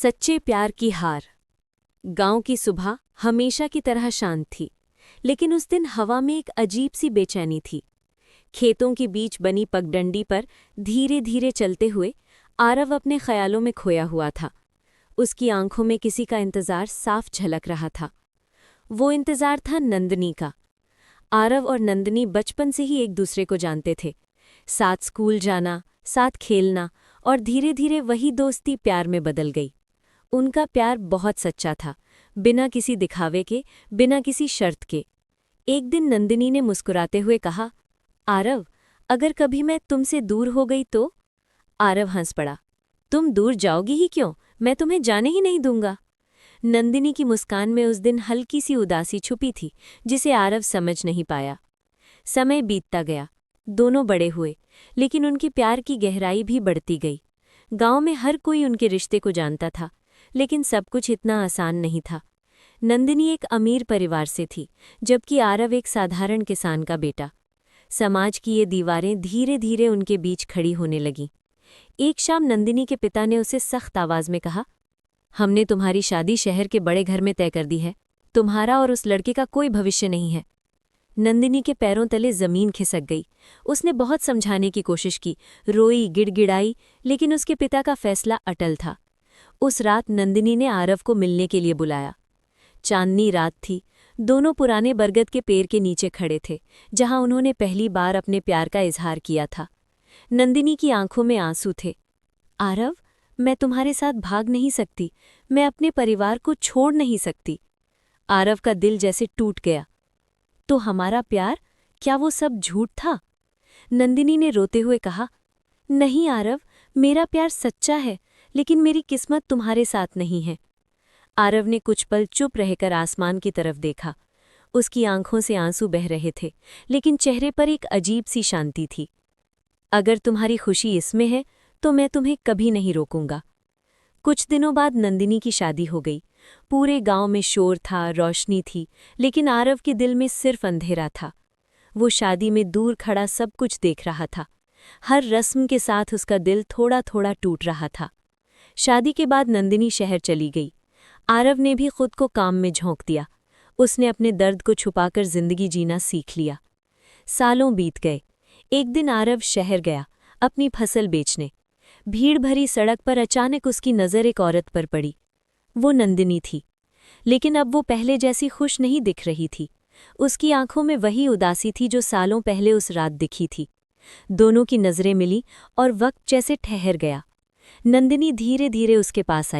सच्चे प्यार की हार। गांव की सुबह हमेशा की तरह शांत थी, लेकिन उस दिन हवा में एक अजीब सी बेचैनी थी। खेतों के बीच बनी पगडंडी पर धीरे धीरे चलते हुए आरव अपने ख्यालों में खोया हुआ था। उसकी आंखों में किसी का इंतजार साफ झलक रहा था। वो इंतजार था नंदिनी का। आरव और नंदिनी बचपन से ही एक दूसरे को जानते थे। साथ स्कूल जाना, साथ खेलना, और धीरे धीरे वही दोस्ती प्यार में बदल गई। उनका प्यार बहुत सच्चा था, बिना किसी दिखावे के, बिना किसी शर्त के। एक दिन नंदिनी ने मुस्कुराते हुए कहा, आरव, अगर कभी मैं तुमसे दूर हो गई तो? आरव हंस पड़ा। तुम दूर जाओगी ही क्यों? मैं तुम्हें जाने ही नहीं दूंगा। नंदिनी की मुस्कान में उस दिन हल्की सी उदासी छुपी थी, जिसे आरव समझ नहीं पाया। समय बीतता गया, दोनों बड़े हुए, लेकिन उनके प्यार की गहराई भी बढ़ती गई। गांव में हर कोई उनके रिश्ते को जानता था, लेकिन सब कुछ इतना आसान नहीं था। नंदिनी एक अमीर परिवार से थी, जबकि आरव एक साधारण किसान का बेटा। समाज की ये दीवारें धीरे धीरे उनके बीच खड़ी होने लगीं। एक शाम नंदिनी के पिता ने उसे सख्त आवाज में कहा, हमने तुम्हारी शादी शहर के बड़े घर में तय कर दी है। तुम्हारा और उस लड़के का कोई भविष्य नहीं है। नंदिनी के पैरों तले जमीन खिसक गई। उसने बहुत समझाने की कोशिश की, रोई, गिड़गिड़ाई, लेकिन उसके पिता का फैसला अटल था। उस रात नंदिनी ने आरव को मिलने के लिए बुलाया। चांदनी रात थी। दोनों पुराने बरगद के पेड़ के नीचे खड़े थे, जहां उन्होंने पहली बार अपने प्यार का इजहार किया था। नंदिनी की आंखों में आंसू थे। आरव, मैं तुम्हारे साथ भाग नहीं सकती। मैं अपने परिवार को छोड़ नहीं सकती। आरव का दिल जैसे टूट गया। तो हमारा प्यार, क्या वो सब झूठ था? नंदिनी ने रोते हुए कहा, नहीं आरव, मेरा प्यार सच्चा है, लेकिन मेरी किस्मत तुम्हारे साथ नहीं है। आरव ने कुछ पल चुप रहकर आसमान की तरफ देखा। उसकी आंखों से आंसू बह रहे थे, लेकिन चेहरे पर एक अजीब सी शांति थी। अगर तुम्हारी खुशी इसमें है, तो मैं तुम्हें कभी नहीं रोकूंगा। कुछ दिनों बाद नंदिनी की शादी हो गई। पूरे गांव में शोर था, रोशनी थी, लेकिन आरव के दिल में सिर्फ अंधेरा था। वो शादी में दूर खड़ा सब कुछ देख रहा था। हर रस्म के साथ उसका दिल थोड़ा थोड़ा टूट रहा था। शादी के बाद नंदिनी शहर चली गई। आरव ने भी खुद को काम में झोंक दिया। उसने अपने दर्द को छुपाकर जिंदगी जीना सीख लिया। सालों बीत गए। एक दिन आरव शहर गया, अपनी फसल बेचने। भीड़ भरी सड़क पर अचानक उसकी नज़र एक औरत पर पड़ी। वो नंदिनी थी, लेकिन अब वो पहले जैसी खुश नहीं दिख रही थी। उसकी आंखों में वही उदासी थी जो सालों पहले उस रात दिखी थी। दोनों की नज़रें मिली और वक्त जैसे ठहर गया। नंदिनी धीरे धीरे उसके पास आई।